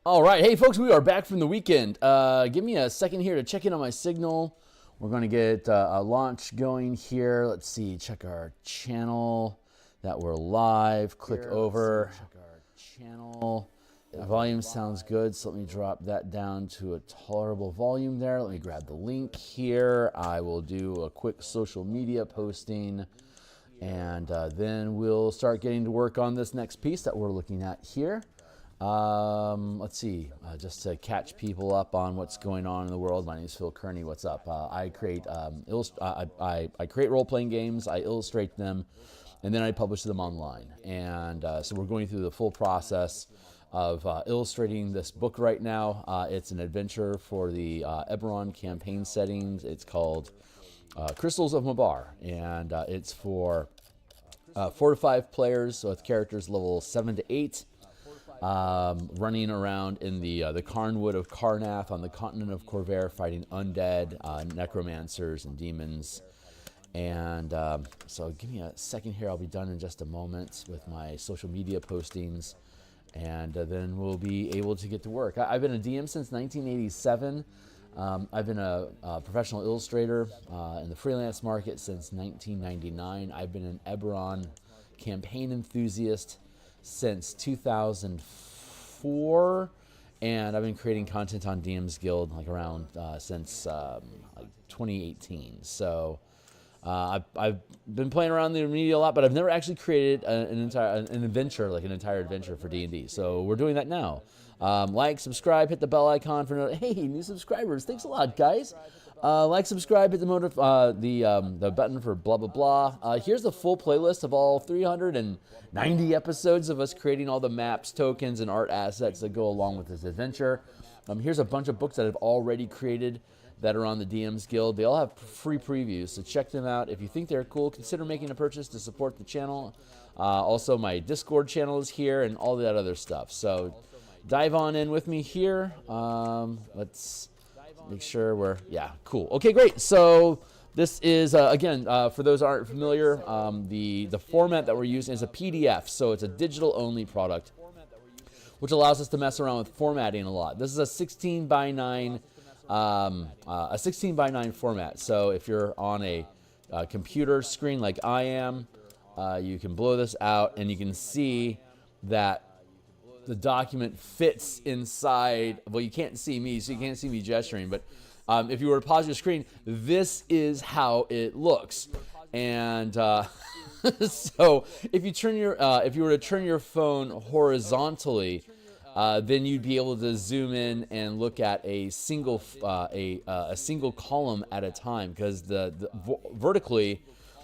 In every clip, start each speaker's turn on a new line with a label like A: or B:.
A: All right, hey folks, we are back from the weekend. Give me a second here to check in on my signal. We're going to get a launch going here. Let's see, check our channel that we're live. Click over. Check our channel. The volume sounds good, so let me drop that down to a tolerable volume there. Let me grab the link here. I will do a quick social media posting, and then we'll start getting to work on this next piece that we're looking at here. Let's see, just to catch people up on what's going on in the world. My name is Phil Kearney. What's up? I create I create role-playing games. I illustrate them, and then I publish them online. And so we're going through the full process of illustrating this book right now. It's an adventure for the Eberron campaign settings. It's called Crystals of Mabar, and it's for 4 to 5 players with characters level 7 to 8. Running around in the Carnwood of Karnath on the continent of Corvair, fighting undead, necromancers, and demons. And so give me a second here. I'll be done in just a moment with my social media postings, and then we'll be able to get to work. I've been a DM since 1987. I've been a professional illustrator in the freelance market since 1999. I've been an Eberron campaign enthusiast since 2004, and I've been creating content on DMsGuild like around since like 2018. So I've been playing around the media a lot, but I've never actually created an entire adventure for D&D. So we're doing that now. Like, subscribe, hit the bell icon for hey, new subscribers. Thanks a lot, guys. Like, subscribe, hit the button for blah, blah, blah. Here's the full playlist of all 390 episodes of us creating all the maps, tokens, and art assets that go along with this adventure. Here's a bunch of books that I've already created that are on the DMsGuild. They all have free previews, so check them out. If you think they're cool, consider making a purchase to support the channel. Also, my Discord channel is here and all that other stuff. So dive on in with me here. Let's make sure we're, yeah, cool. Okay, great. So this is, again, for those who aren't familiar, the format that we're using is a PDF. So it's a digital-only product, which allows us to mess around with formatting a lot. This is a 16 by 9 format. So if you're on a computer screen like I am, you can blow this out, and you can see that the document fits inside. Well, you can't see me, so you can't see me gesturing, but if you were to pause your screen, this is how it looks. And so if you were to turn your phone horizontally, then you'd be able to zoom in and look at a single column at a time, because vertically,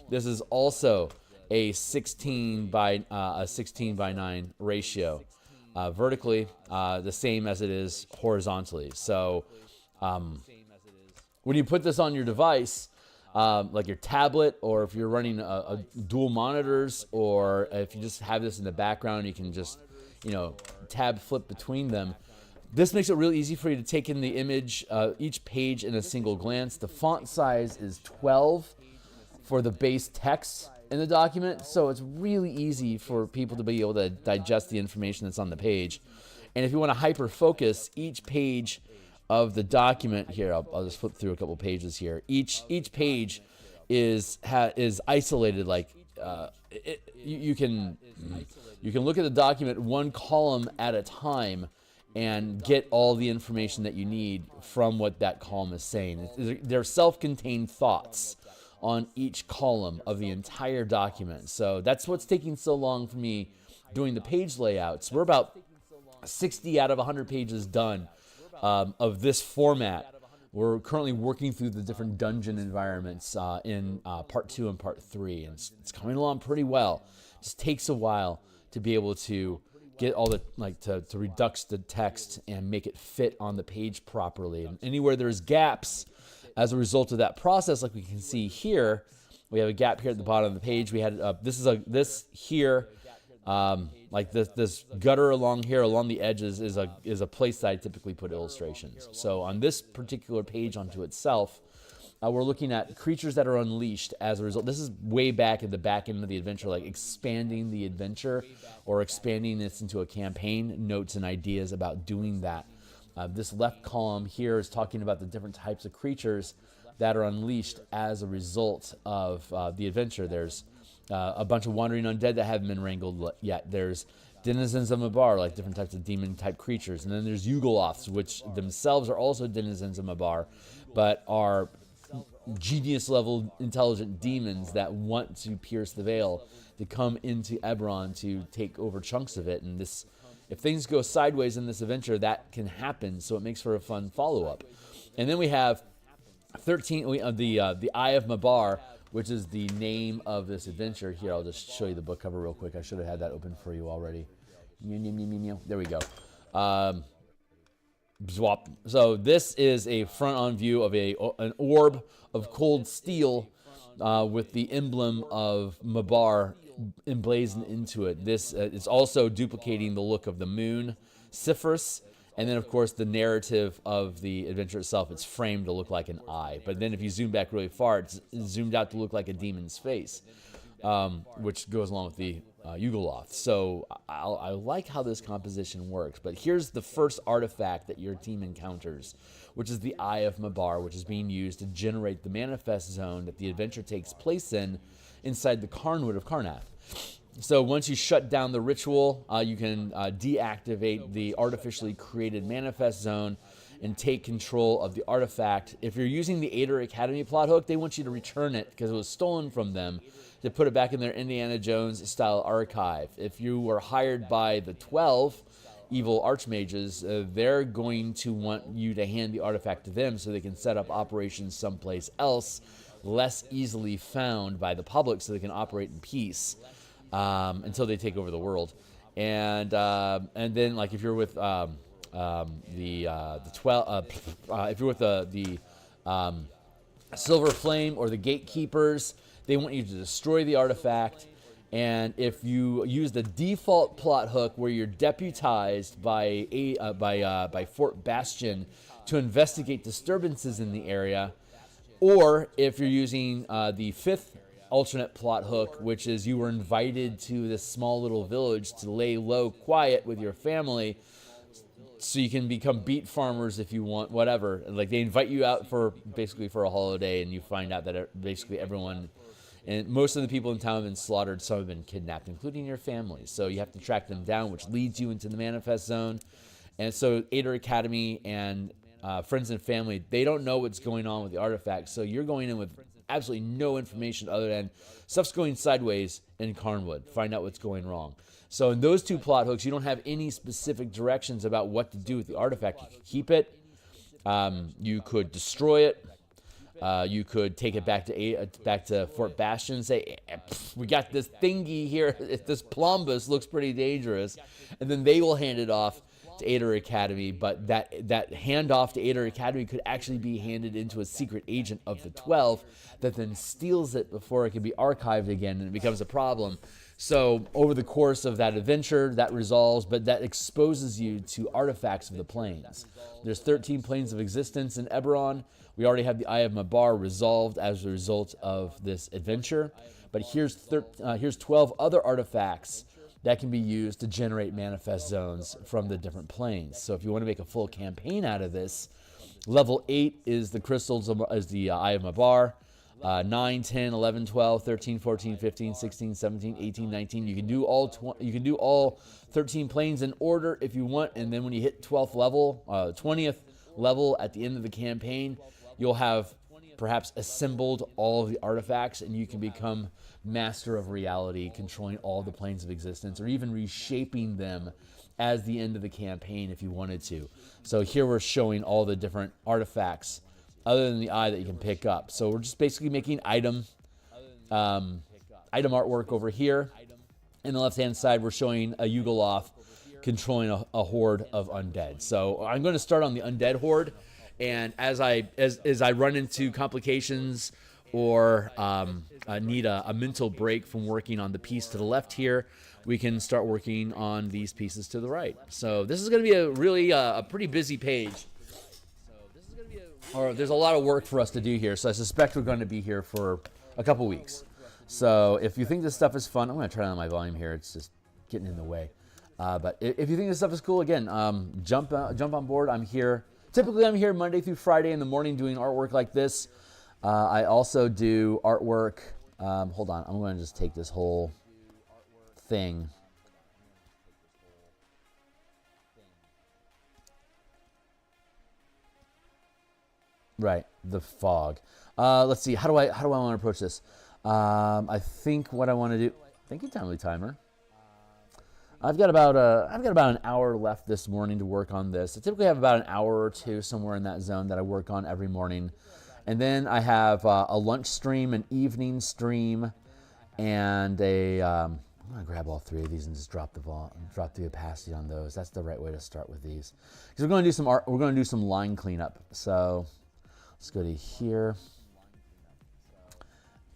A: this is also a 16 by 9 ratio. Vertically, the same as it is horizontally. So when you put this on your device, like your tablet, or if you're running a dual monitors, or if you just have this in the background, you can just, tab flip between them. This makes it really easy for you to take in the image, each page in a single glance. The font size is 12 for the base text in the document, so it's really easy for people to be able to digest the information that's on the page. And if you want to hyper focus each page of the document here, I'll just flip through a couple pages here. Each page is isolated. Like you can look at the document one column at a time and get all the information that you need from what that column is saying. They're self-contained thoughts on each column of the entire document. So that's what's taking so long for me doing the page layouts. We're about 60 out of 100 pages done of this format. We're currently working through the different dungeon environments in part 2 and part 3, and it's coming along pretty well. It just takes a while to be able to get all the, to redux the text and make it fit on the page properly. And anywhere there's gaps as a result of that process, like we can see here, we have a gap here at the bottom of the page. We had this gutter along here, along the edges, is a place that I typically put illustrations. So on this particular page onto itself, we're looking at creatures that are unleashed as a result. This is way back at the back end of the adventure, like expanding the adventure or expanding this into a campaign, notes and ideas about doing that. This left column here is talking about the different types of creatures that are unleashed as a result of the adventure. There's a bunch of wandering undead that haven't been wrangled yet. There's denizens of Mabar, like different types of demon-type creatures. And then there's Yugoloths, which themselves are also denizens of Mabar, but are genius-level intelligent demons that want to pierce the veil, to come into Eberron to take over chunks of it. And this, if things go sideways in this adventure, that can happen, so it makes for a fun follow-up. And then we have 13 of the Eye of Mabar, which is the name of this adventure. Here, I'll just show you the book cover real quick. I should have had that open for you already. There we go. So this is a front-on view of an orb of cold steel with the emblem of Mabar emblazoned into it. This is also duplicating the look of the moon, Cypherus, and then, of course, the narrative of the adventure itself. It's framed to look like an eye. But then if you zoom back really far, it's zoomed out to look like a demon's face, which goes along with the Yugoloth. So I like how this composition works. But here's the first artifact that your team encounters, which is the Eye of Mabar, which is being used to generate the manifest zone that the adventure takes place inside the Carnwood of Karnath. So once you shut down the ritual, you can deactivate the artificially created manifest zone and take control of the artifact. If you're using the Ader Academy plot hook, they want you to return it because it was stolen from them, to put it back in their Indiana Jones style archive. If you were hired by the 12 evil archmages, they're going to want you to hand the artifact to them so they can set up operations someplace else, less easily found by the public, so they can operate in peace until they take over the world. And then, like, if you're with the 12, if you're with the Silver Flame or the Gatekeepers, they want you to destroy the artifact. And if you use the default plot hook where you're deputized by Fort Bastion to investigate disturbances in the area, or if you're using the 5th alternate plot hook, which is you were invited to this small little village to lay low quiet with your family so you can become beet farmers if you want, whatever. Like, they invite you out for a holiday, and you find out that basically everyone and most of the people in town have been slaughtered. Some have been kidnapped, including your family. So you have to track them down, which leads you into the manifest zone. And so Ader Academy and friends and family, they don't know what's going on with the artifact. So you're going in with absolutely no information other than stuff's going sideways in Carnwood. Find out what's going wrong. So in those two plot hooks, you don't have any specific directions about what to do with the artifact. You could keep it. You could destroy it. You could take it back to Fort Bastion and say, we got this thingy here. This plumbus looks pretty dangerous. And then they will hand it off to Ader Academy. But that handoff to Ader Academy could actually be handed into a secret agent of the 12 that then steals it before it can be archived again, and it becomes a problem. So over the course of that adventure, that resolves, but that exposes you to artifacts of the planes. There's 13 planes of existence in Eberron. We already have the Eye of Mabar resolved as a result of this adventure. But here's 12 other artifacts that can be used to generate manifest zones from the different planes. So if you want to make a full campaign out of this, level 8 is the crystals, is the Eye of Mabar. 9, 10, 11, 12, 13, 14, 15, 16, 17, 18, 19. You can do all 13 planes in order if you want, and then when you hit 12th level, 20th level at the end of the campaign, you'll have perhaps assembled all of the artifacts, and you can become master of reality, controlling all the planes of existence, or even reshaping them as the end of the campaign if you wanted to. So here we're showing all the different artifacts other than the eye that you can pick up. So we're just basically making item artwork over here. In the left-hand side, we're showing a Yugoloth controlling a horde of undead. So I'm going to start on the undead horde, and as I run into complications or need a mental break from working on the piece to the left here, we can start working on these pieces to the right. So this is going to be a really a pretty busy page. or there's a lot of work for us to do here. So I suspect we're going to be here for a couple weeks. So if you think this stuff is fun, I'm going to turn on my volume here. It's just getting in the way. But if you think this stuff is cool, again, jump on board. I'm here. Typically, I'm here Monday through Friday in the morning doing artwork like this. I also do artwork. Hold on. I'm going to just take this whole thing. Right, the fog. Let's see. How do I want to approach this? I think what I want to do. Thank you, Timely Timer. I've got about an hour left this morning to work on this. I typically have about an hour or two somewhere in that zone that I work on every morning, and then I have a lunch stream, an evening stream, and a. I'm gonna grab all three of these and just drop the opacity on those. That's the right way to start with these, because we're going to do some art. We're going to do some line cleanup. So let's go to here.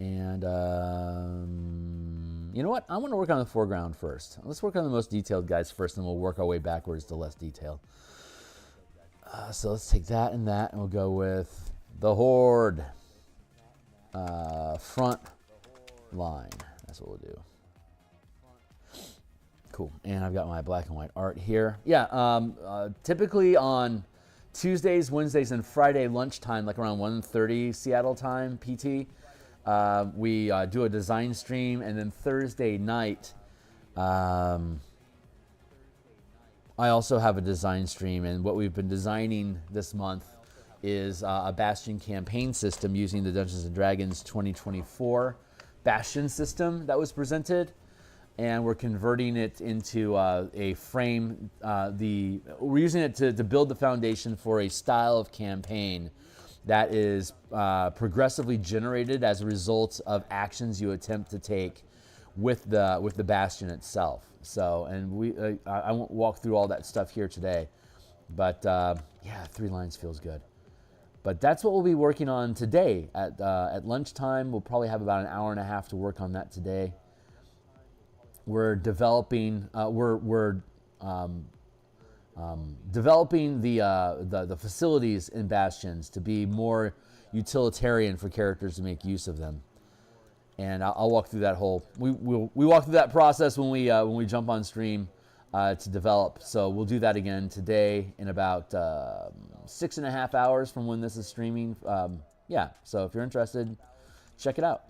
A: And you know what? I want to work on the foreground first. Let's work on the most detailed guys first, and we'll work our way backwards to less detail. So let's take that, and we'll go with the Horde. Front line. That's what we'll do. Cool. And I've got my black and white art here. Yeah, typically on Tuesdays, Wednesdays, and Friday lunchtime, like around 1:30 Seattle time, PT, we do a design stream, and then Thursday night, I also have a design stream, and what we've been designing this month is a Bastion campaign system using the Dungeons & Dragons 2024 Bastion system that was presented, and we're converting it into a frame. We're using it to build the foundation for a style of campaign that is progressively generated as a result of actions you attempt to take with the Bastion itself. So, and I won't walk through all that stuff here today, but yeah, 3 lines feels good. But that's what we'll be working on today at lunchtime. We'll probably have about an hour and a half to work on that today. We're developing. Developing the facilities in Bastions to be more utilitarian for characters to make use of them, and I'll walk through that whole. We walk through that process when we jump on stream to develop. So we'll do that again today in about 6.5 hours from when this is streaming. Yeah, so if you're interested, check it out.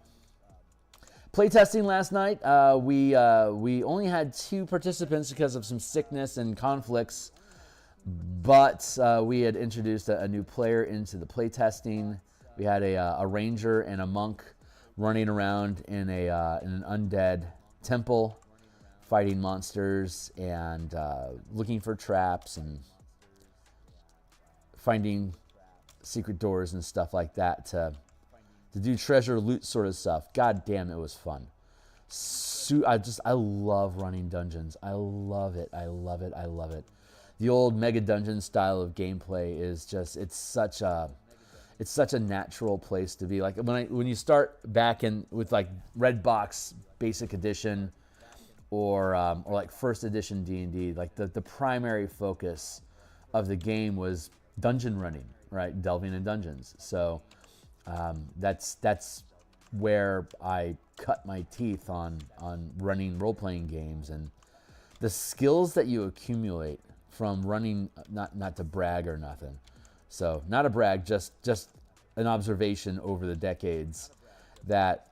A: Playtesting last night, we only had 2 participants because of some sickness and conflicts, but we had introduced a new player into the playtesting. We had a ranger and a monk running around in an undead temple, fighting monsters and looking for traps and finding secret doors and stuff like that to do treasure loot sort of stuff. God damn, it was fun. I love running dungeons. I love it. I love it. I love it. The old mega dungeon style of gameplay is just, it's such a natural place to be. Like when you start back in with like Red Box Basic Edition or like First Edition D&D, like the primary focus of the game was dungeon running, right? Delving in dungeons. So that's where I cut my teeth on running role-playing games, and the skills that you accumulate from running, not to brag or nothing. So not a brag, just an observation over the decades that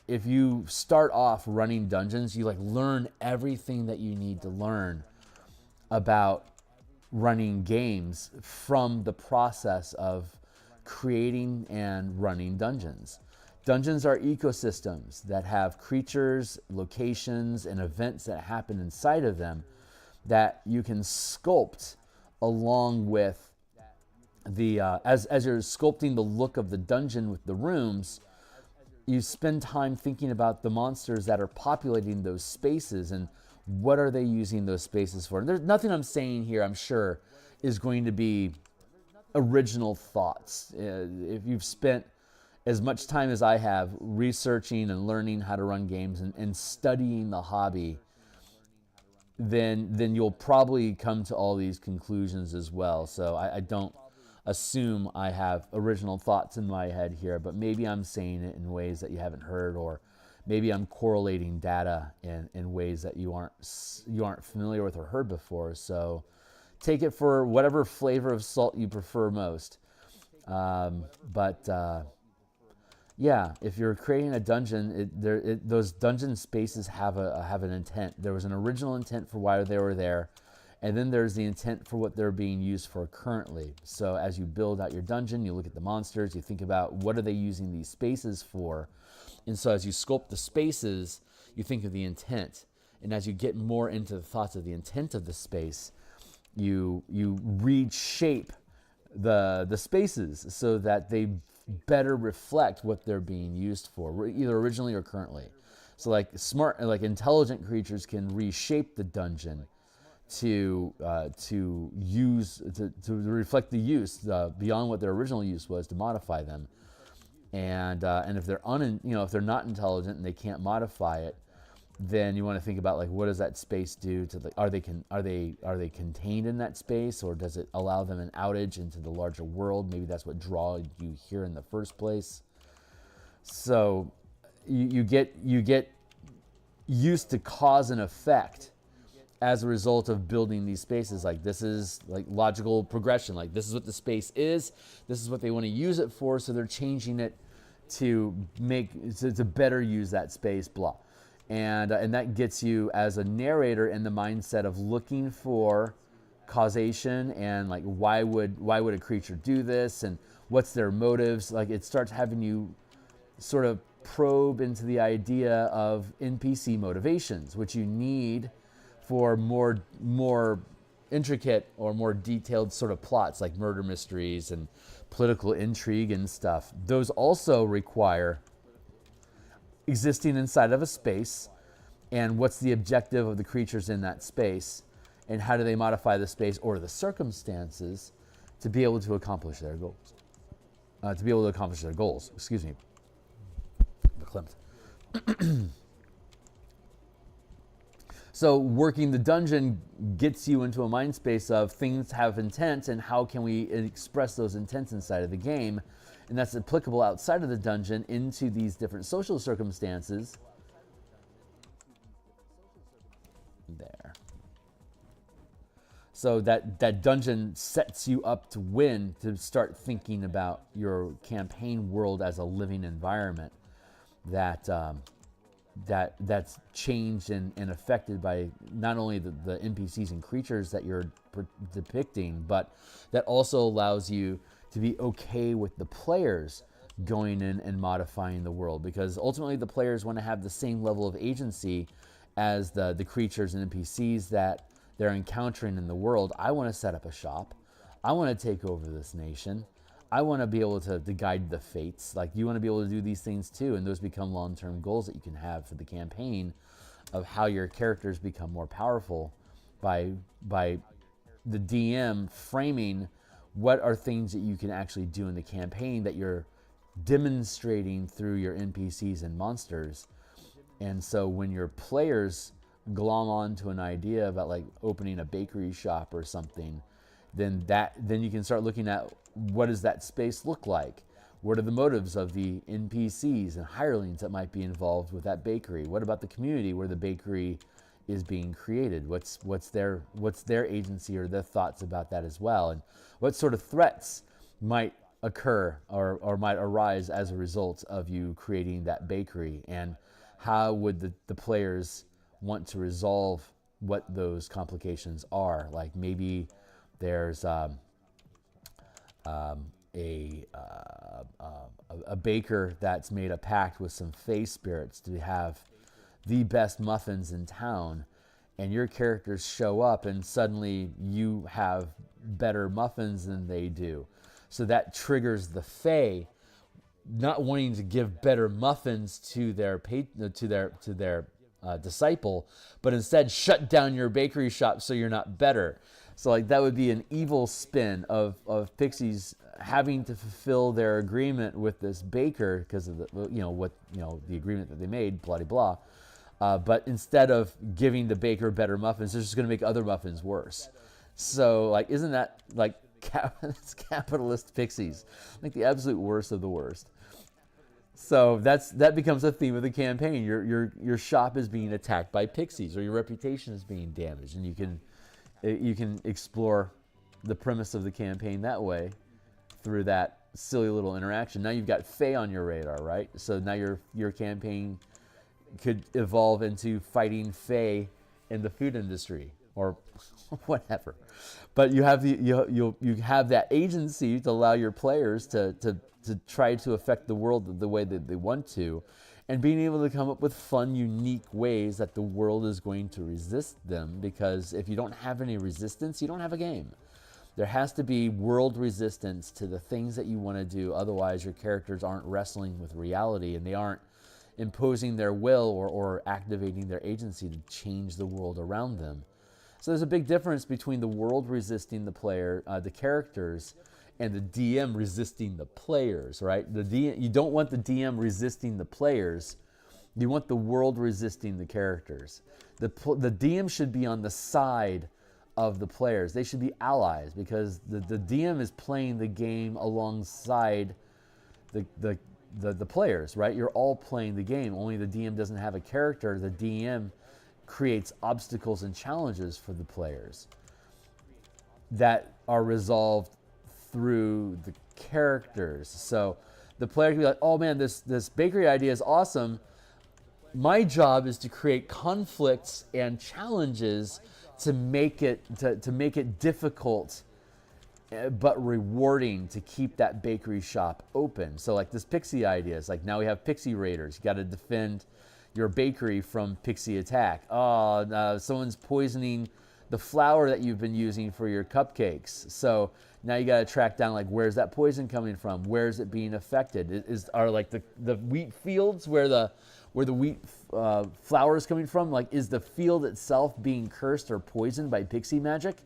A: if you start off running dungeons, you like learn everything that you need to learn about running games from the process of creating and running dungeons. Dungeons are ecosystems that have creatures, locations, and events that happen inside of them that you can sculpt along with the as you're sculpting the look of the dungeon with the rooms. You spend time thinking about the monsters that are populating those spaces and what are they using those spaces for. And there's nothing I'm saying here, I'm sure, is going to be original thoughts. If you've spent as much time as I have researching and learning how to run games and studying the hobby, then you'll probably come to all these conclusions as well. So I don't assume I have original thoughts in my head here, but maybe I'm saying it in ways that you haven't heard, or maybe I'm correlating data in ways that you aren't familiar with or heard before. So take it for whatever flavor of salt you prefer most. Yeah, if you're creating a dungeon, those dungeon spaces have an intent. There was an original intent for why they were there, and then there's the intent for what they're being used for currently. So as you build out your dungeon, you look at the monsters, you think about what are they using these spaces for, and so as you sculpt the spaces, you think of the intent. And as you get more into the thoughts of the intent of the space, you reshape the spaces so that they better reflect what they're being used for, either originally or currently. So like intelligent creatures can reshape the dungeon to reflect the use beyond what their original use was, to modify them. And if they're if they're not intelligent and they can't modify it, then you want to think about, like, what does that space do to the, are they contained in that space, or does it allow them an outage into the larger world? Maybe that's what draw you here in the first place. So you get used to cause and effect as a result of building these spaces. Like, this is like logical progression. Like, this is what the space is. This is what they want to use it for. So they're changing it to better use that space, blah. And that gets you as a narrator in the mindset of looking for causation and, like, why would a creature do this, and what's their motives. Like, it starts having you sort of probe into the idea of NPC motivations, which you need for more intricate or more detailed sort of plots, like murder mysteries and political intrigue and stuff. Those also require existing inside of a space, and what's the objective of the creatures in that space, and how do they modify the space or the circumstances to be able to accomplish their goals. Excuse me. So working the dungeon gets you into a mind space of things have intent, and how can we express those intents inside of the game. And that's applicable outside of the dungeon into these different social circumstances. There. So that dungeon sets you up to win, to start thinking about your campaign world as a living environment that's changed and affected by not only the NPCs and creatures that you're depicting, but that also allows you to be okay with the players going in and modifying the world, because ultimately the players want to have the same level of agency as the creatures and NPCs that they're encountering in the world. I want to set up a shop. I want to take over this nation. I want to be able to guide the fates. Like, you want to be able to do these things too, and those become long-term goals that you can have for the campaign, of how your characters become more powerful by the DM framing what are things that you can actually do in the campaign that you're demonstrating through your NPCs and monsters. And so when your players glom on to an idea about, like, opening a bakery shop or something, then you can start looking at, what does that space look like? What are the motives of the NPCs and hirelings that might be involved with that bakery? What about the community where the bakery is being created? What's their agency or their thoughts about that as well? And what sort of threats might occur or might arise as a result of you creating that bakery? And how would the players want to resolve what those complications are? Like, maybe there's a baker that's made a pact with some fae spirits to have the best muffins in town, and your characters show up and suddenly you have better muffins than they do. So that triggers the fae not wanting to give better muffins to their disciple, but instead shut down your bakery shop so you're not better. So, like, that would be an evil spin of pixies having to fulfill their agreement with this baker because of the agreement that they made, blah blah blah. But instead of giving the baker better muffins, they're just going to make other muffins worse. So, like, isn't that, like, It's capitalist pixies, like the absolute worst of the worst. So that becomes a theme of the campaign. Your shop is being attacked by pixies, or your reputation is being damaged, and you can explore the premise of the campaign that way through that silly little interaction. Now you've got Fae on your radar, right? So now your campaign could evolve into fighting Fae in the food industry or whatever. But you have you have that agency to allow your players to try to affect the world the way that they want to, and being able to come up with fun, unique ways that the world is going to resist them, because if you don't have any resistance, you don't have a game. There has to be world resistance to the things that you want to do. Otherwise, your characters aren't wrestling with reality, and they aren't imposing their will or activating their agency to change the world around them. So there's a big difference between the world resisting the player, the characters, and the DM resisting the players, right? You don't want the DM resisting the players. You want the world resisting the characters. The DM should be on the side of the players. They should be allies, because the DM is playing the game alongside the players, right? You're all playing the game. Only the DM doesn't have a character. The DM creates obstacles and challenges for the players that are resolved through the characters. So the player can be like, oh man, this bakery idea is awesome. My job is to create conflicts and challenges to make it difficult but rewarding to keep that bakery shop open. So like this pixie idea is like, now we have pixie raiders. You got to defend your bakery from pixie attack. Oh, someone's poisoning the flour that you've been using for your cupcakes. So now you got to track down, like, where's that poison coming from? Where's it being affected? Are like the wheat fields where the wheat flour is coming from? Like, is the field itself being cursed or poisoned by pixie magic?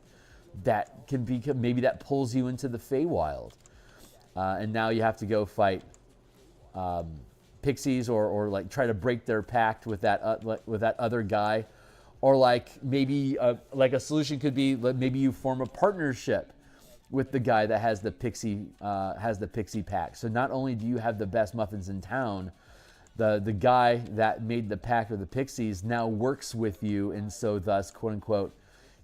A: That can be, maybe that pulls you into the Feywild, and now you have to go fight pixies, or like try to break their pact with that other guy, or like maybe like a solution could be maybe you form a partnership with the guy that has the pixie pact. So not only do you have the best muffins in town, the guy that made the pact with the pixies now works with you, and so thus, quote unquote,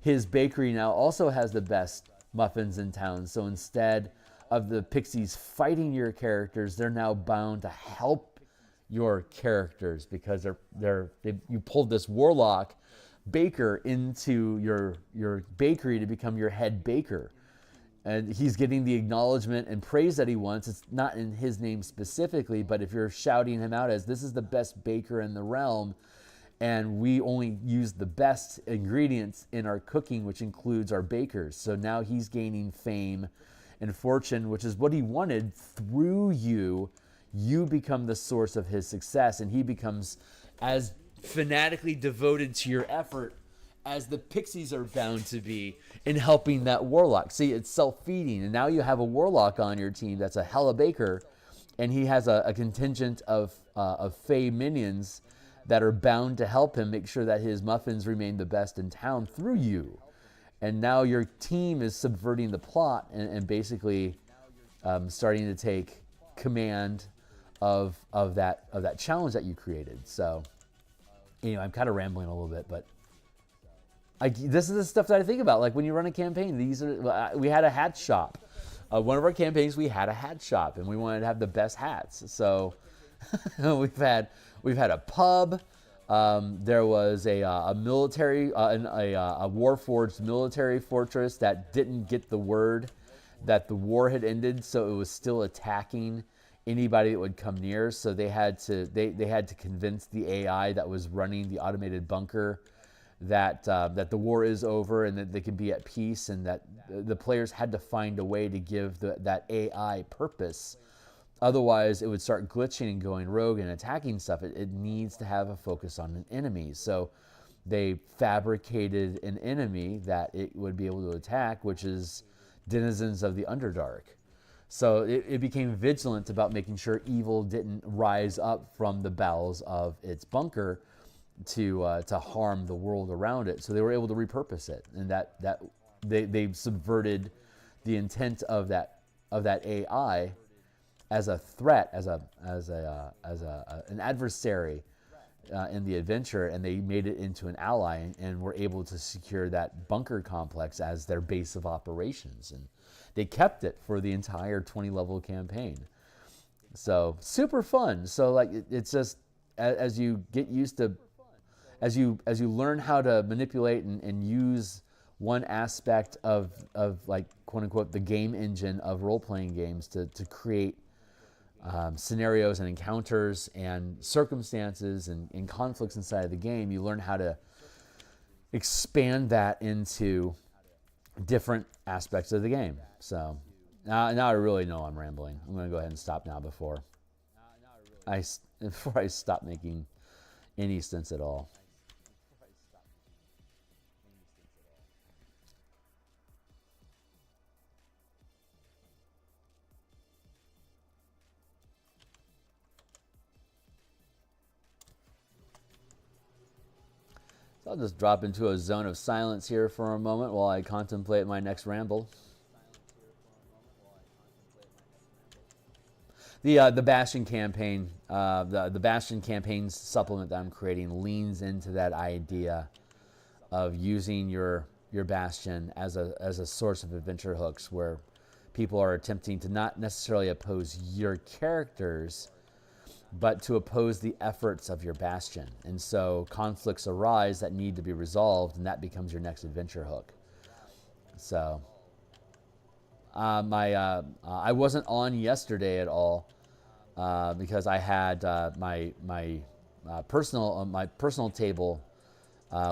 A: his bakery now also has the best muffins in town. So instead of the pixies fighting your characters, they're now bound to help your characters, because you pulled this warlock baker into your bakery to become your head baker. And he's getting the acknowledgement and praise that he wants. It's not in his name specifically, but if you're shouting him out as, this is the best baker in the realm, and we only use the best ingredients in our cooking, which includes our bakers. So now he's gaining fame and fortune, which is what he wanted. Through you become the source of his success, and he becomes as fanatically devoted to your effort as the pixies are bound to be in helping that warlock. See, it's self-feeding, and now you have a warlock on your team that's a hella baker, and he has a contingent of Fey minions that are bound to help him make sure that his muffins remain the best in town through you. And now your team is subverting the plot and basically starting to take command of that challenge that you created. So anyway, I'm kind of rambling a little bit, but this is the stuff that I think about. Like when you run a campaign, we had a hat shop. One of our campaigns, we had a hat shop, and we wanted to have the best hats. So we've had a pub. There was a military, a Warforged military fortress that didn't get the word that the war had ended, so it was still attacking anybody that would come near. So they had to convince the AI that was running the automated bunker that the war is over and that they can be at peace, and that the players had to find a way to give that AI purpose. Otherwise, it would start glitching and going rogue and attacking stuff. It needs to have a focus on an enemy. So they fabricated an enemy that it would be able to attack, which is denizens of the Underdark. So it became vigilant about making sure evil didn't rise up from the bowels of its bunker to harm the world around it. So they were able to repurpose it, and that they subverted the intent of that AI as a threat, as an adversary in the adventure, and they made it into an ally and were able to secure that bunker complex as their base of operations, and they kept it for the entire 20 level campaign. So super fun. So like it's just as you get used to, as you learn how to manipulate and use one aspect of like quote unquote the game engine of role playing games to create scenarios and encounters and circumstances and conflicts inside of the game, you learn how to expand that into different aspects of the game. So now I really know I'm rambling. I'm going to go ahead and stop now before I stop making any sense at all. So I'll just drop into a zone of silence here for a moment while I contemplate my next ramble. The Bastion campaign, the Bastion campaign supplement that I'm creating leans into that idea of using your Bastion as a source of adventure hooks, where people are attempting to not necessarily oppose your characters, but to oppose the efforts of your Bastion. And so conflicts arise that need to be resolved, and that becomes your next adventure hook. So I wasn't on yesterday at all because I had my personal table.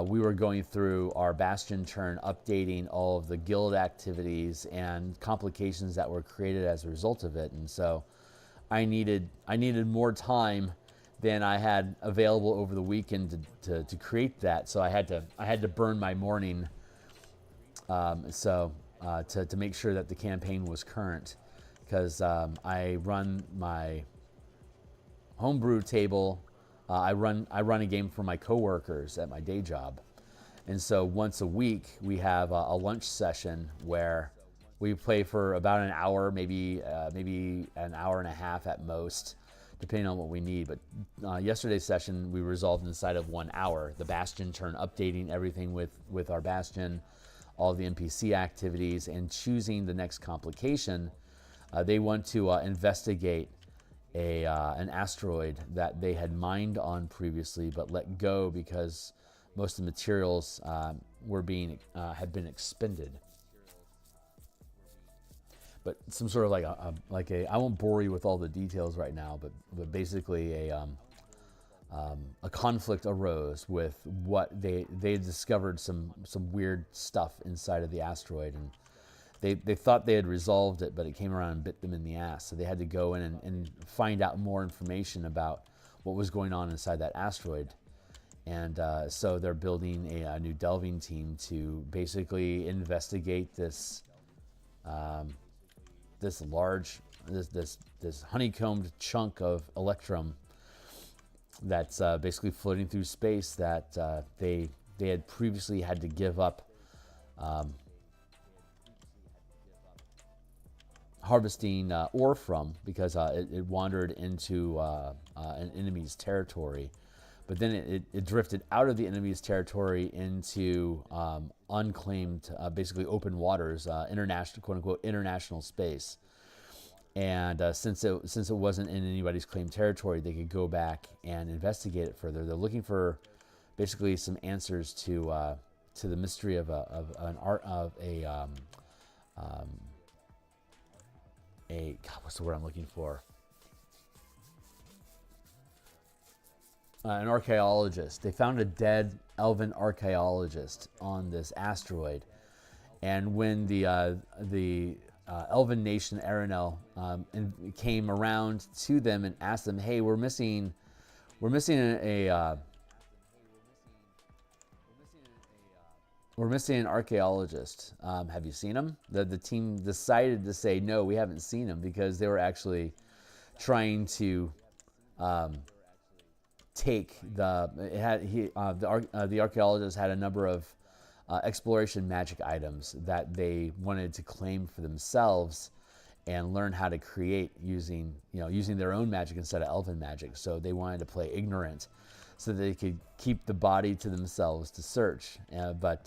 A: We were going through our Bastion turn, updating all of the guild activities and complications that were created as a result of it, and so I needed more time than I had available over the weekend to create that. So I had to burn my morning. To make sure that the campaign was current, because I run my homebrew table. I run a game for my coworkers at my day job, and so once a week we have a lunch session where we play for about an hour, maybe an hour and a half at most, depending on what we need. But yesterday's session we resolved inside of 1 hour. The Bastion turn, updating everything with our Bastion, all the NPC activities, and choosing the next complication. They want to investigate an asteroid that they had mined on previously, but let go because most of the materials had been expended. But some sort of like a I won't bore you with all the details right now, but basically a conflict arose with what they discovered some weird stuff inside of the asteroid, and they thought they had resolved it, but it came around and bit them in the ass. So they had to go in and find out more information about what was going on inside that asteroid. And so they're building a new delving team to basically investigate this honeycombed chunk of electrum that's basically floating through space that they had previously had to give up harvesting ore from, because it wandered into an enemy's territory. But then it drifted out of the enemy's territory into unclaimed, basically open waters, international, quote unquote, international space. And since it wasn't in anybody's claimed territory, they could go back and investigate it further. They're looking for basically some answers to the mystery of what's the word I'm looking for? An archaeologist. They found a dead elven archaeologist on this asteroid, and when the elven nation Eberron came around to them and asked them, "Hey, we're missing an archaeologist. Have you seen him?" The team decided to say, "No, we haven't seen him," because they were actually trying to take the archaeologist had a number of exploration magic items that they wanted to claim for themselves and learn how to create using their own magic instead of elven magic. So they wanted to play ignorant so that they could keep the body to themselves to search. But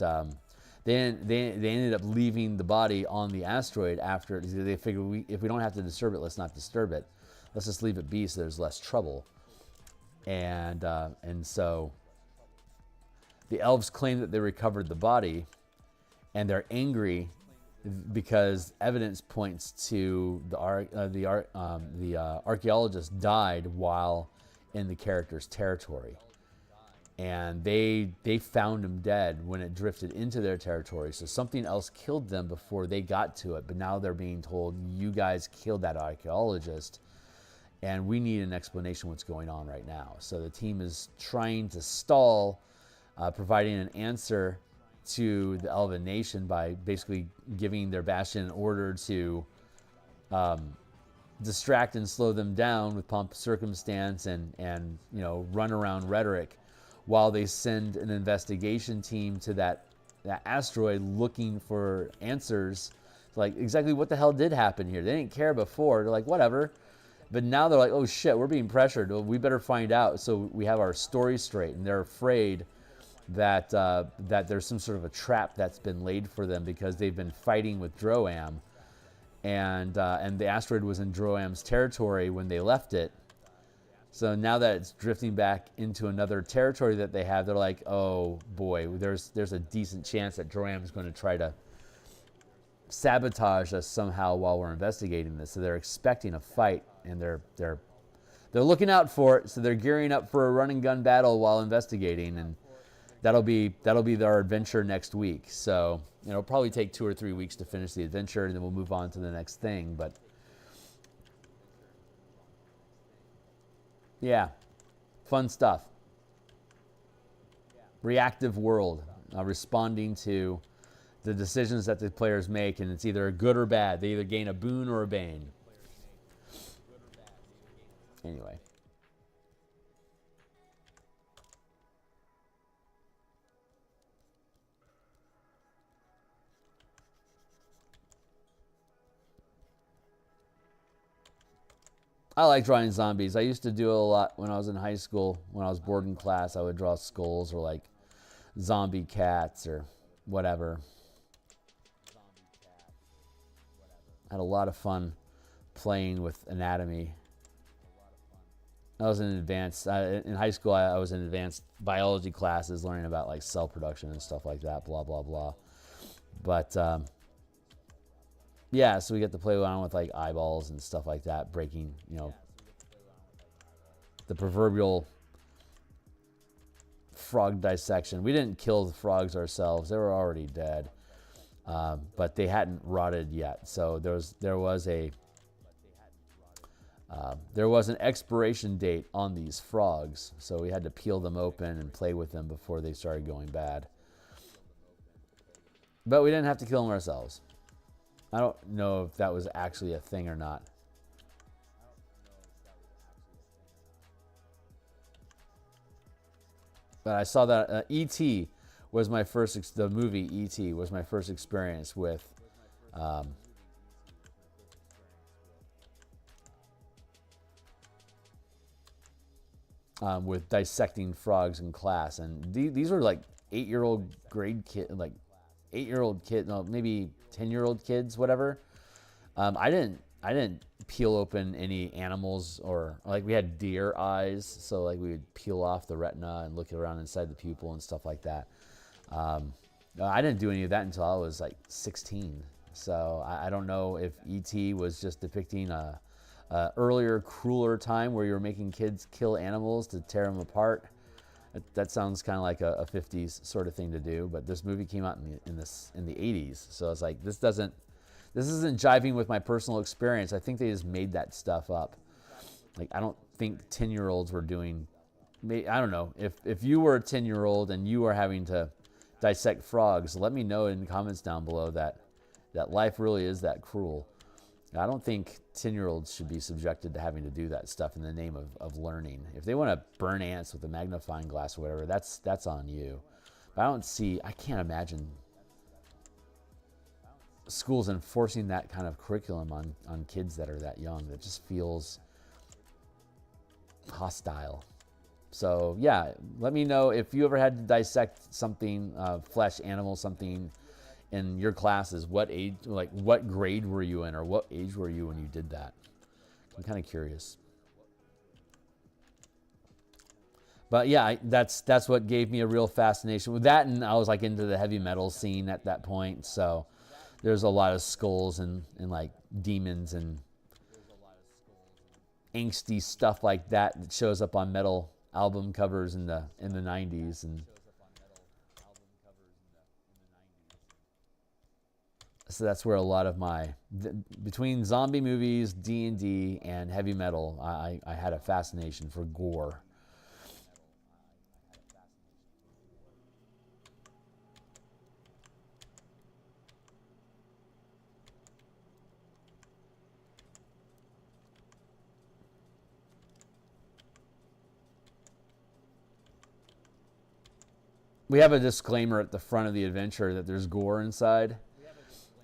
A: they ended up leaving the body on the asteroid after. They figured if we don't have to disturb it, let's not disturb it. Let's just leave it be so there's less trouble. And so the elves claim that they recovered the body, and they're angry because evidence points to the archaeologist died while in the character's territory, and they found him dead when it drifted into their territory. So something else killed them before they got to it, but now they're being told, you guys killed that archaeologist, and we need an explanation what's going on right now. So the team is trying to stall providing an answer to the Elven Nation by basically giving their Bastion an order to distract and slow them down with pomp, circumstance, and run around rhetoric, while they send an investigation team to that asteroid looking for answers, like exactly what the hell did happen here. They didn't care before. They're like, whatever. But now they're like, oh shit, we're being pressured. Well, we better find out so we have our story straight. And they're afraid that there's some sort of a trap that's been laid for them because they've been fighting with Droam, and the asteroid was in Droam's territory when they left it. So now that it's drifting back into another territory that they have, they're like, oh boy, there's a decent chance that Droam's going to try to sabotage us somehow while we're investigating this. So they're expecting a fight, and they're looking out for it. So they're gearing up for a run and gun battle while investigating, and that'll be our adventure next week. So it'll probably take 2 or 3 weeks to finish the adventure, and then we'll move on to the next thing. But yeah, fun stuff. Reactive world, responding to the decisions that the players make, and it's either good or bad. They either gain a boon or a bane. Anyway. I like drawing zombies. I used to do it a lot when I was in high school. When I was bored in class, I would draw skulls or like zombie cats or whatever. I had a lot of fun playing with anatomy. I was in advanced, in high school, I was in advanced biology classes learning about like cell production and stuff like that, blah, blah, blah. But yeah, so we get to play around with like eyeballs and stuff like that, breaking, the proverbial frog dissection. We didn't kill the frogs ourselves. They were already dead, but they hadn't rotted yet. So there was an expiration date on these frogs, so we had to peel them open and play with them before they started going bad. But we didn't have to kill them ourselves. I don't know if that was actually a thing or not. But I saw that E.T. was my first, the movie E.T. was my first experience with dissecting frogs in class. And these were like 8-year-old grade kid, like 8-year-old kid, no, maybe 10-year-old kids, whatever. I didn't peel open any animals, or like we had deer eyes, so like we would peel off the retina and look around inside the pupil and stuff like that. I didn't do any of that until I was like 16. So I don't know if E.T. was just depicting a earlier, crueler time where you were making kids kill animals to tear them apart. That sounds kind of like a 50s sort of thing to do, but this movie came out in the 80s, so it's like this isn't jiving with my personal experience. I think they just made that stuff up. Like, I don't think 10-year-olds were doing. I don't know if you were a 10-year-old and you were having to dissect frogs. Let me know in the comments down below that life really is that cruel. I don't think 10-year-olds should be subjected to having to do that stuff in the name of learning. If they want to burn ants with a magnifying glass or whatever, that's on you. But I can't imagine schools enforcing that kind of curriculum on kids that are that young. That just feels hostile. So yeah, let me know if you ever had to dissect something, flesh, animal, something in your classes. What age, like what grade were you in, or what age were you when you did that? I'm kind of curious. But yeah, that's what gave me a real fascination with that, and I was like into the heavy metal scene at that point. So there's a lot of skulls and like demons and angsty stuff like that shows up on metal album covers in the 90s. And so that's where a lot of my, between zombie movies, D&D, and heavy metal, I had a fascination for gore. We have a disclaimer at the front of the adventure that there's gore inside.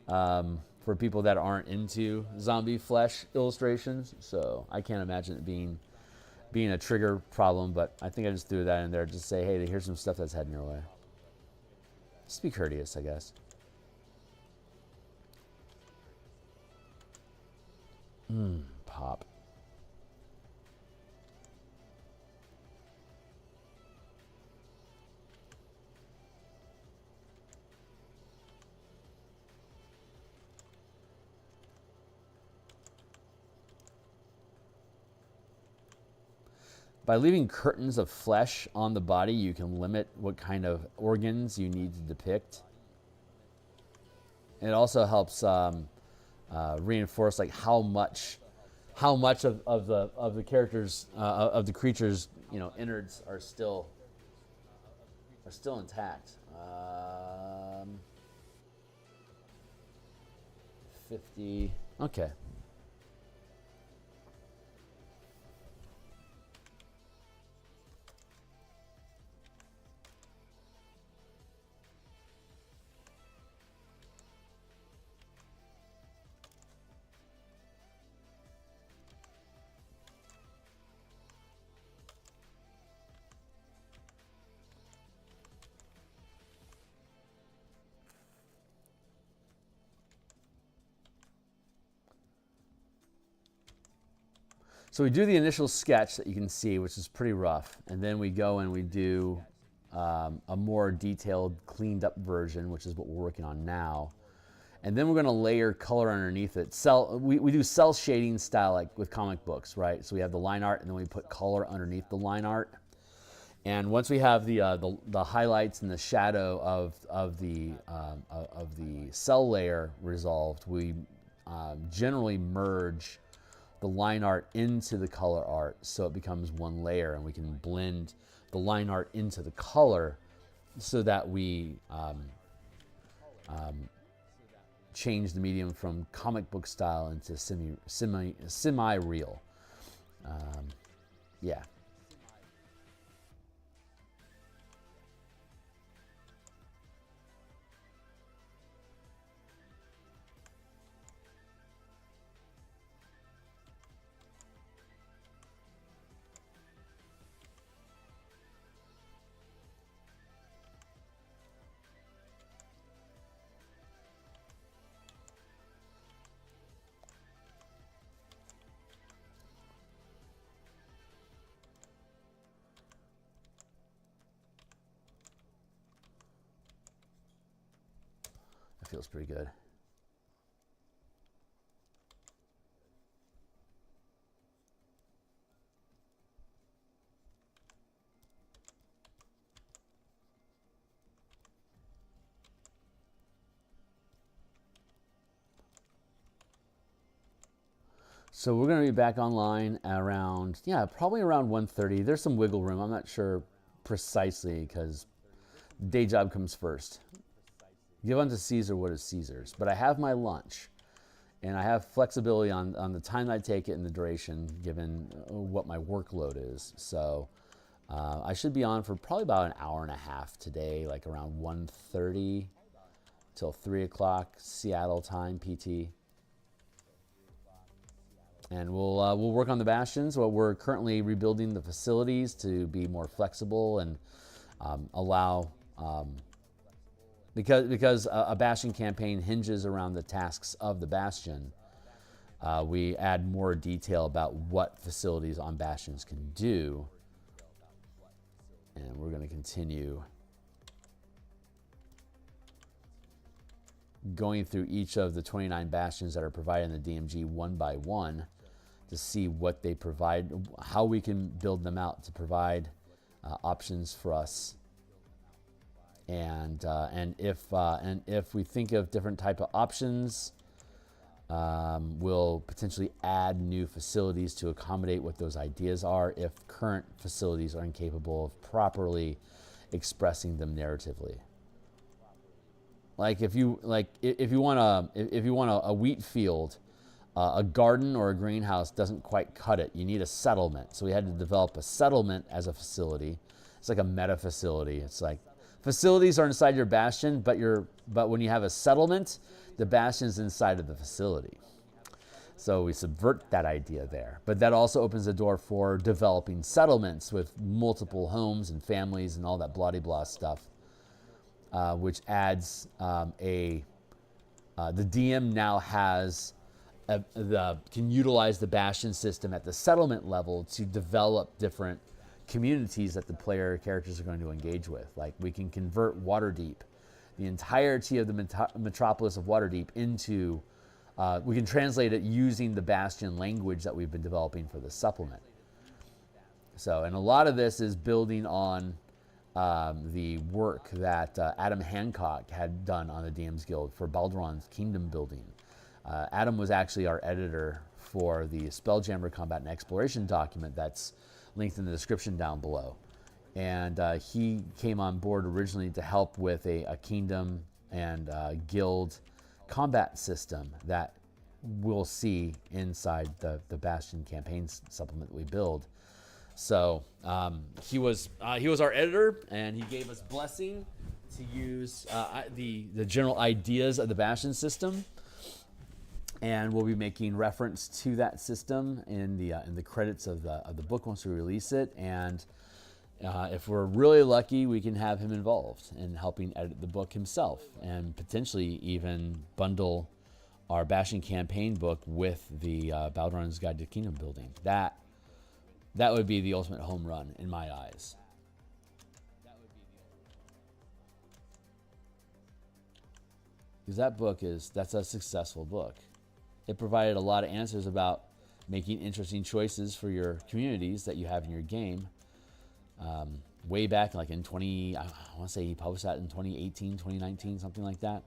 A: For people that aren't into zombie flesh illustrations, so I can't imagine it being a trigger problem. But I think I just threw that in there, just say, hey, here's some stuff that's heading your way. Just be courteous, I guess. Pop. By leaving curtains of flesh on the body, you can limit what kind of organs you need to depict. It also helps reinforce like how much of the characters of the creatures, you know, innards are still intact. 50. Okay. So we do the initial sketch that you can see, which is pretty rough, and then we go and we do a more detailed, cleaned up version, which is what we're working on now. And then we're going to layer color underneath it. We do cell shading style like with comic books, right? So we have the line art, and then we put color underneath the line art. And once we have the highlights and the shadow of the cell layer resolved, we generally merge the line art into the color art, so it becomes one layer, and we can blend the line art into the color so that we change the medium from comic book style into semi-real. Yeah. That feels pretty good. So we're going to be back online around, probably around 1:30. There's some wiggle room. I'm not sure precisely because day job comes first. Give unto Caesar what is Caesar's. But I have my lunch, and I have flexibility on the time I take it and the duration given what my workload is. So I should be on for probably about an hour and a half today, like around 1:30 till 3 o'clock Seattle time PT. And we'll work on the bastions. Well, we're currently rebuilding the facilities to be more flexible and allow, because a bastion campaign hinges around the tasks of the bastion. We add more detail about what facilities on bastions can do. And we're going to continue going through each of the 29 bastions that are provided in the DMG one by one to see what they provide, how we can build them out to provide options for us. And if we think of different type of options, we'll potentially add new facilities to accommodate what those ideas are if current facilities are incapable of properly expressing them narratively. Like if you want a wheat field, a garden or a greenhouse doesn't quite cut it. You need a settlement. So we had to develop a settlement as a facility. It's like a meta facility. It's like facilities are inside your bastion, but when you have a settlement, the bastion's inside of the facility. So we subvert that idea there. But that also opens the door for developing settlements with multiple homes and families and all that blah-de-blah stuff, which adds the DM now has can utilize the bastion system at the settlement level to develop different communities that the player characters are going to engage with. Like we can convert Waterdeep, the entirety of the metropolis of Waterdeep into, we can translate it using the bastion language that we've been developing for the supplement. So, and a lot of this is building on the work that Adam Hancock had done on the DMsGuild for Balduran's kingdom building. Adam was actually our editor for the Spelljammer Combat and Exploration document that's linked in the description down below. And he came on board originally to help with a kingdom and guild combat system that we'll see inside the Bastion campaign supplement that we build. So he was our editor, and he gave us blessing to use the general ideas of the Bastion system. And we'll be making reference to that system in the credits of the book once we release it. And if we're really lucky, we can have him involved in helping edit the book himself, and potentially even bundle our Bastion campaign book with the Balduran's Guide to Kingdom Building. That would be the ultimate home run in my eyes. Because that book that's a successful book. It provided a lot of answers about making interesting choices for your communities that you have in your game. Way back like in I want to say he published that in 2018, 2019, something like that.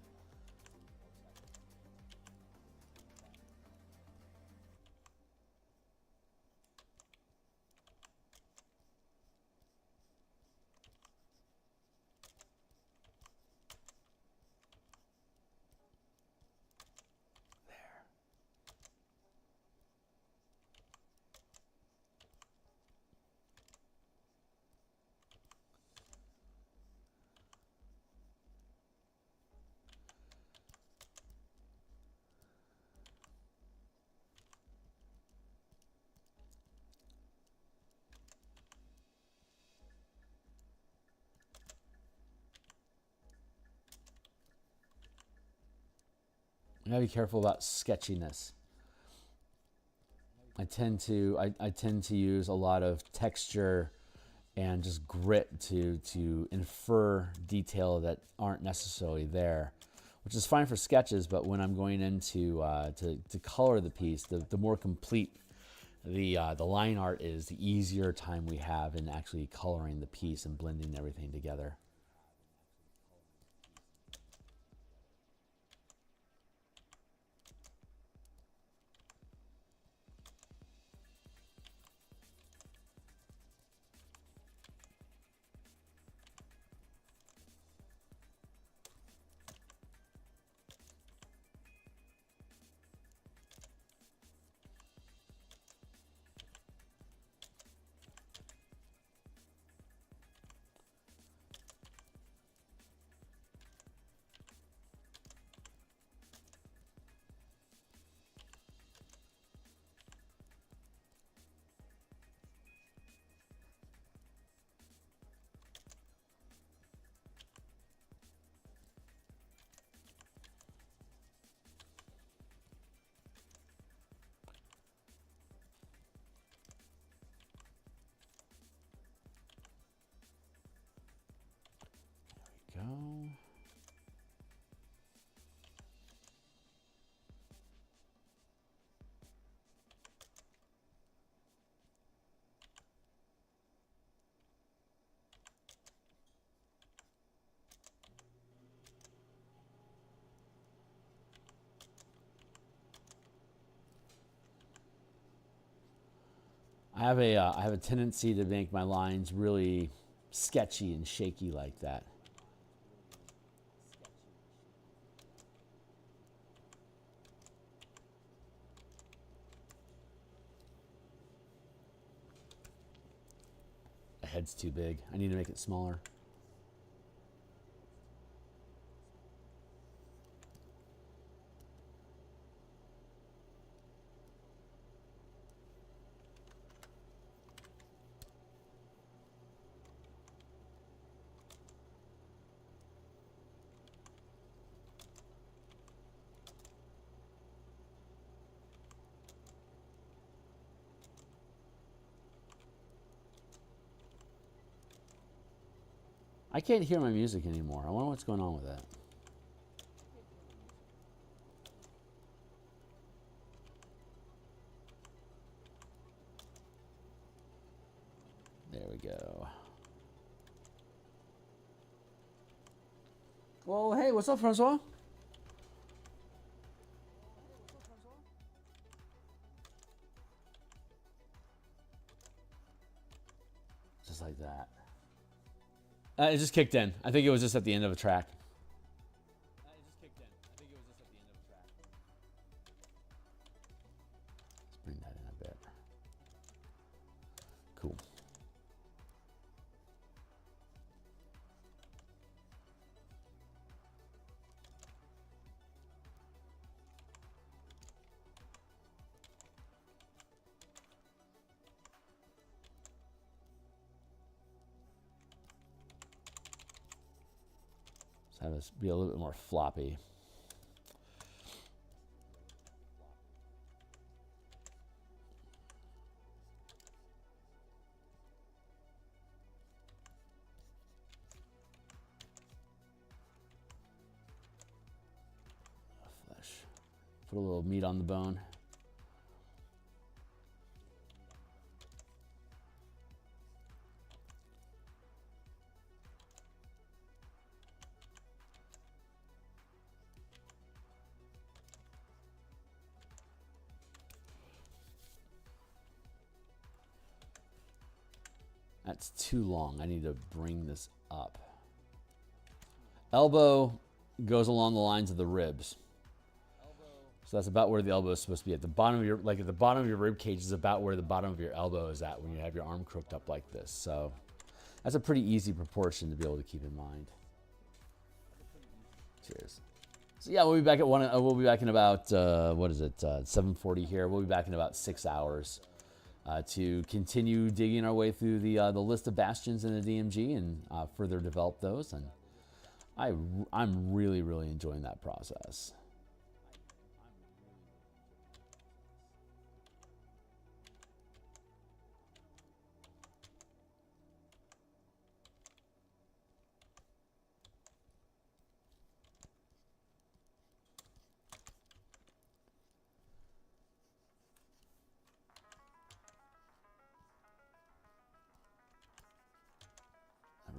A: You gotta be careful about sketchiness. I tend to use a lot of texture and just grit to infer detail that aren't necessarily there, which is fine for sketches. But when I'm going into to color the piece, the more complete the line art is, the easier time we have in actually coloring the piece and blending everything together. I have a tendency to make my lines really sketchy and shaky like that. The head's too big. I need to make it smaller. I can't hear my music anymore. I wonder what's going on with that. There we go. Well, hey, what's up, Francois? Just like that. It just kicked in. I think it was just at the end of a track. Let's bring that in a bit. Cool. Let's have this be a little bit more floppy. Flesh. Put a little meat on the bone. That's too long. I need to bring this up. Elbow goes along the lines of the ribs. So that's about where the elbow is supposed to be. At the bottom of your, like at the bottom of your rib cage is about where the bottom of your elbow is at when you have your arm crooked up like this. So that's a pretty easy proportion to be able to keep in mind. Cheers. So yeah, we'll be back at one. We'll be back in about what is it? 7:40 here. We'll be back in about 6 hours to continue digging our way through the list of bastions in the DMG and further develop those. And I'm really enjoying that process.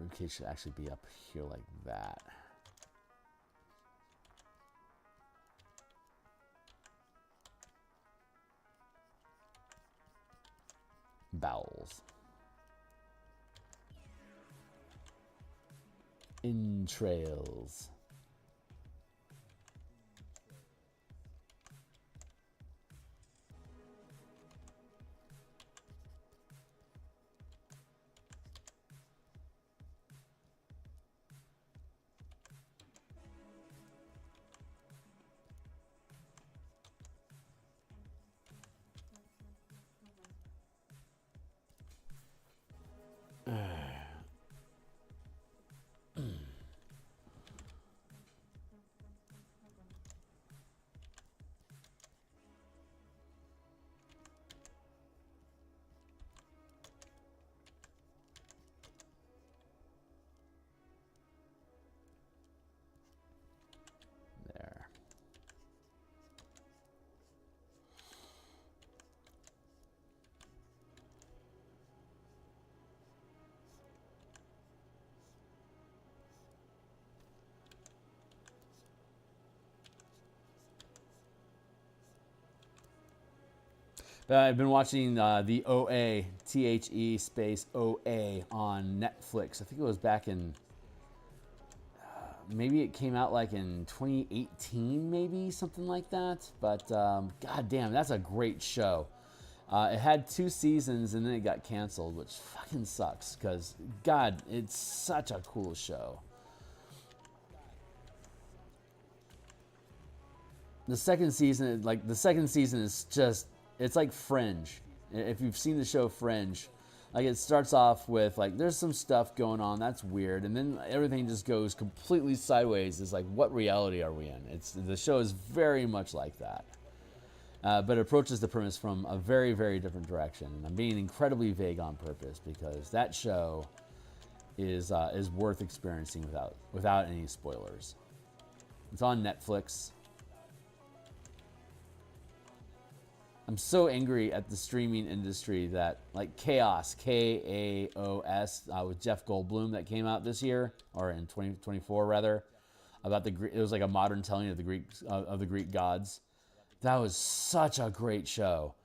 A: Ribcage should actually be up here like that. Bowels. Entrails. I've been watching the OA, THE space OA on Netflix. I think it was back in, maybe it came out like in 2018, maybe something like that. But god damn, that's a great show. It had 2 seasons and then it got canceled, which fucking sucks because god, it's such a cool show. The second season is just, it's like Fringe. If you've seen the show Fringe, like it starts off with like there's some stuff going on that's weird, and then everything just goes completely sideways. It's like, what reality are we in? The show is very much like that, but it approaches the premise from a very, very different direction. And I'm being incredibly vague on purpose because that show is worth experiencing without any spoilers. It's on Netflix. I'm so angry at the streaming industry that, like, Chaos, K-A-O-S, with Jeff Goldblum that came out this year, or in 2024 rather, about it was like a modern telling of the Greek gods. That was such a great show.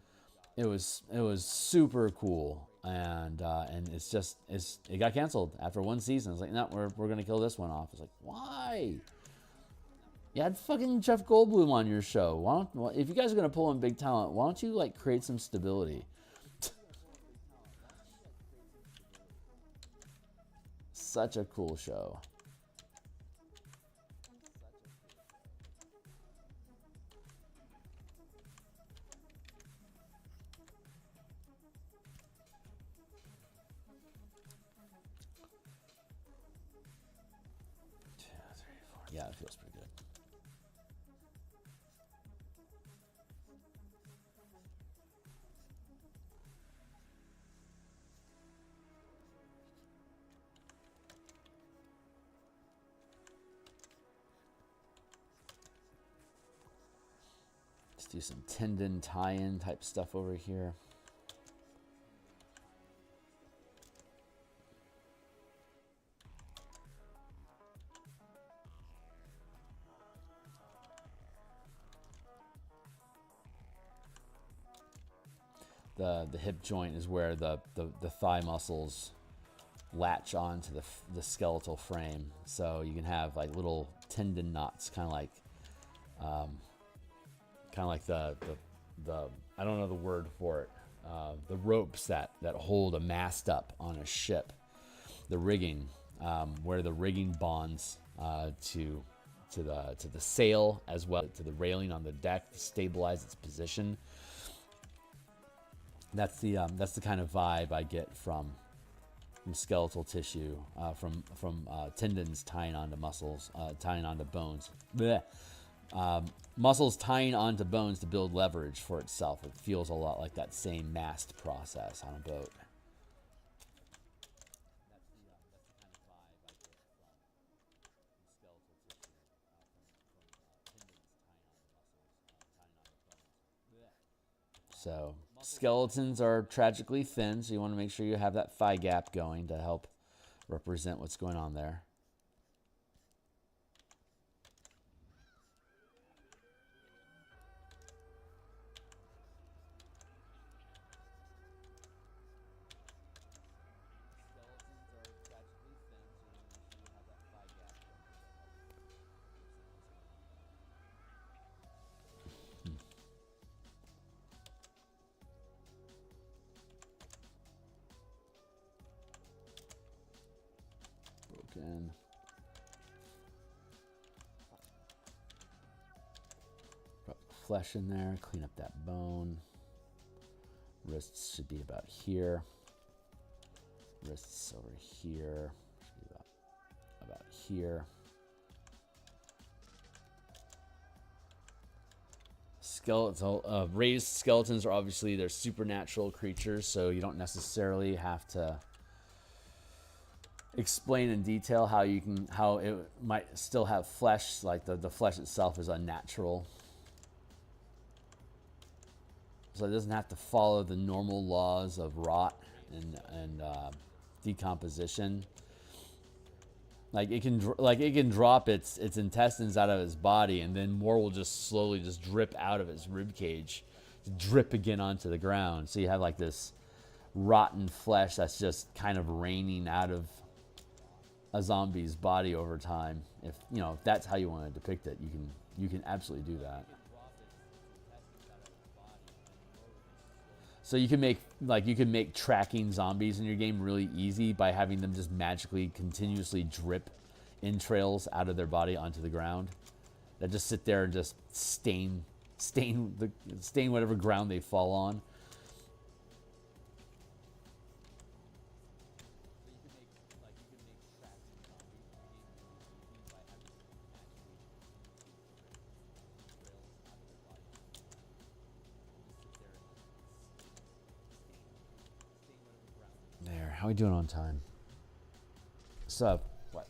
A: It was super cool, and it got canceled after 1 season. It's like, no, we're gonna kill this one off. It's like, why? You had fucking Jeff Goldblum on your show. If you guys are gonna pull in big talent, why don't you like create some stability? Such a cool show. Yeah, it feels pretty good. Let's do some tendon tie-in type stuff over here. The hip joint is where the thigh muscles latch onto the skeletal frame, so you can have like little tendon knots, kind of like the I don't know the word for it, the ropes that hold a mast up on a ship, the rigging, where the rigging bonds to the sail as well to the railing on the deck to stabilize its position. That's the kind of vibe I get from skeletal tissue, from tendons tying onto muscles, tying onto bones. Muscles tying onto bones to build leverage for itself. It feels a lot like that same mast process on a boat. So skeletons are tragically thin, so you want to make sure you have that thigh gap going to help represent what's going on there. Broken. Put flesh in there, clean up that bone. Wrists should be about here. Wrists over here. Should be about here. Raised skeletons are obviously, they're supernatural creatures, so you don't necessarily have to explain in detail how it might still have flesh, like the flesh itself is unnatural. So it doesn't have to follow the normal laws of rot and decomposition. Like it can drop its intestines out of its body, and then more will just slowly just drip out of its rib cage drip again onto the ground. So you have like this rotten flesh that's just kind of raining out of a zombie's body over time. If you know, if that's how you want to depict it, you can absolutely do that. So you can make tracking zombies in your game really easy by having them just magically continuously drip entrails out of their body onto the ground. That just sit there and just stain whatever ground they fall on. There, how are we doing on time? So, what?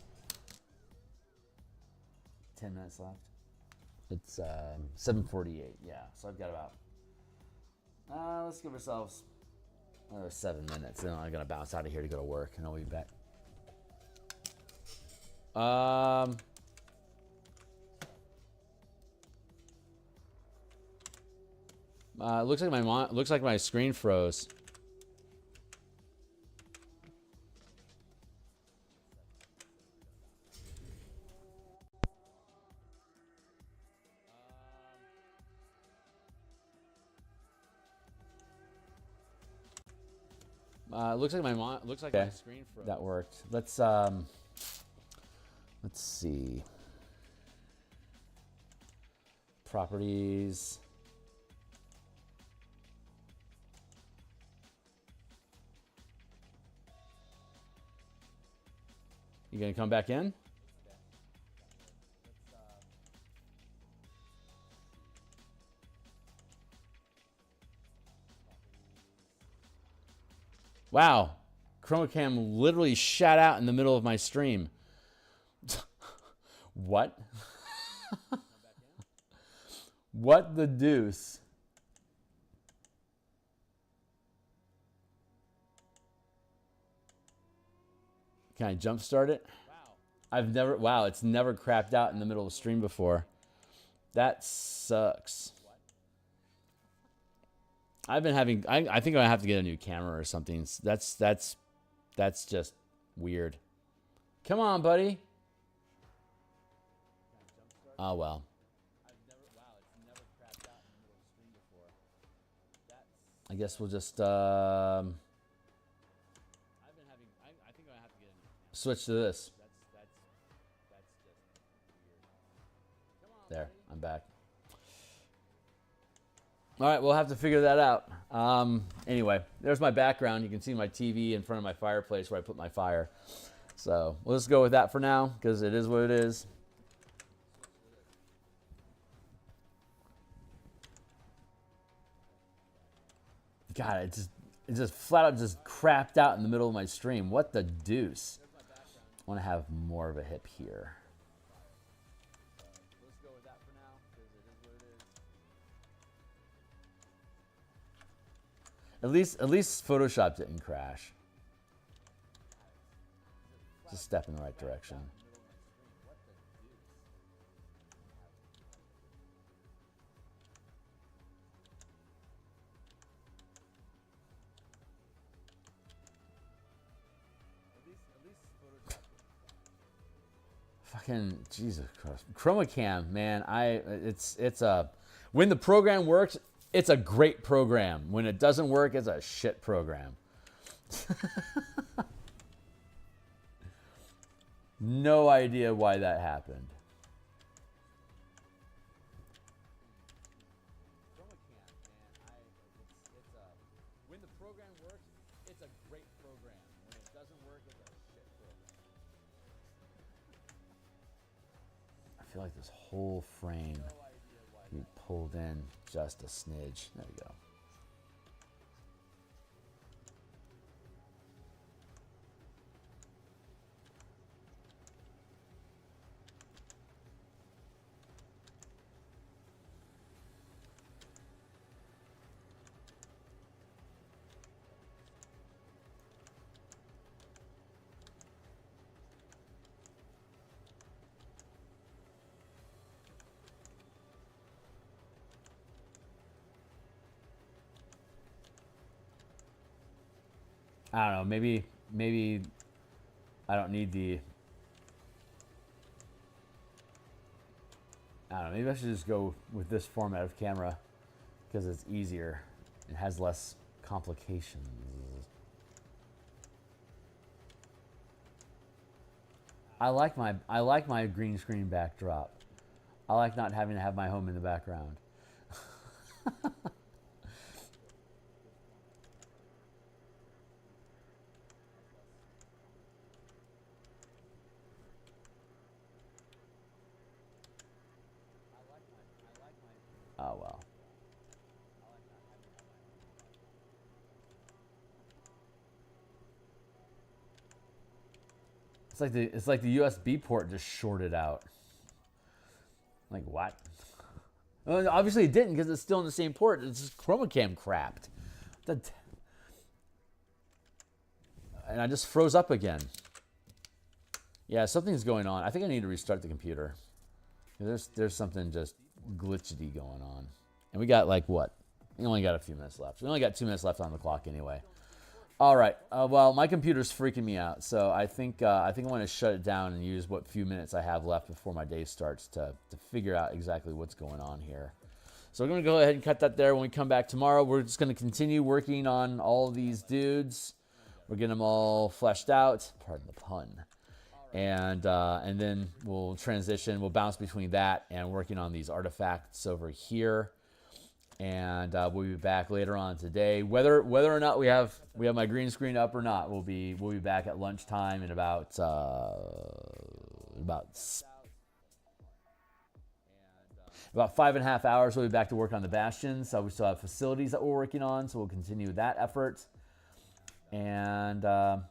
A: 10 minutes left? It's 7:48, yeah. So I've got about, let's give ourselves another 7 minutes. Then I'm going to bounce out of here to go to work, and I'll be back. Looks like my screen froze. Looks like my screen froze. That worked. Let's see. Properties. You gonna come back in? Wow, ChromaCam literally shot out in the middle of my stream. What? What the deuce? Can I jumpstart it? Wow, it's never crapped out in the middle of a stream before. That sucks. I've been having, I think I have to get a new camera or something. That's just weird. Come on, buddy. Oh, well. I guess we'll just, switch to this. There, I'm back. All right, we'll have to figure that out. Anyway, there's my background. You can see my TV in front of my fireplace where I put my fire. So we'll just go with that for now because it is what it is. God, it just flat out just crapped out in the middle of my stream. What the deuce? I want to have more of a hip here. At least Photoshop didn't crash. Just step in the right direction. Fucking Jesus Christ. ChromaCam, man, it's a, when the program works, it's a great program. When it doesn't work, it's a shit program. No idea why that happened. When the program works, it's a great program. When it doesn't work, it's a shit program. I feel like this whole frame be pulled in just a smidge. There we go. I don't know. Maybe I don't need the. I don't know. Maybe I should just go with this format of camera because it's easier. It has less complications. I like my green screen backdrop. I like not having to have my home in the background. Oh well. It's like the USB port just shorted out. Like what? Well, obviously it didn't because it's still in the same port. It's just chroma cam crapped. And I just froze up again. Yeah, something's going on. I think I need to restart the computer. There's something just glitchity going on. And we got like what? We only got a few minutes left. We only got 2 minutes left on the clock anyway. All right. Well, my computer's freaking me out, so I think I want to shut it down and use what few minutes I have left before my day starts to figure out exactly what's going on here. So we're going to go ahead and cut that there. When we come back tomorrow, we're just going to continue working on all of these dudes. We're getting them all fleshed out. Pardon the pun. And then we'll transition. We'll bounce between that and working on these artifacts over here. And we'll be back later on today. Whether or not we have my green screen up or not, we'll be back at lunchtime in about 5.5 hours. We'll be back to work on the bastions. So we still have facilities that we're working on, so we'll continue that effort. And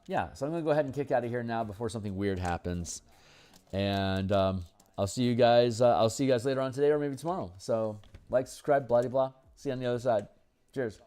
A: yeah, so I'm gonna go ahead and kick out of here now before something weird happens. And I'll see you guys. I'll see you guys later on today or maybe tomorrow. So like, subscribe, blah blah blah. See you on the other side. Cheers.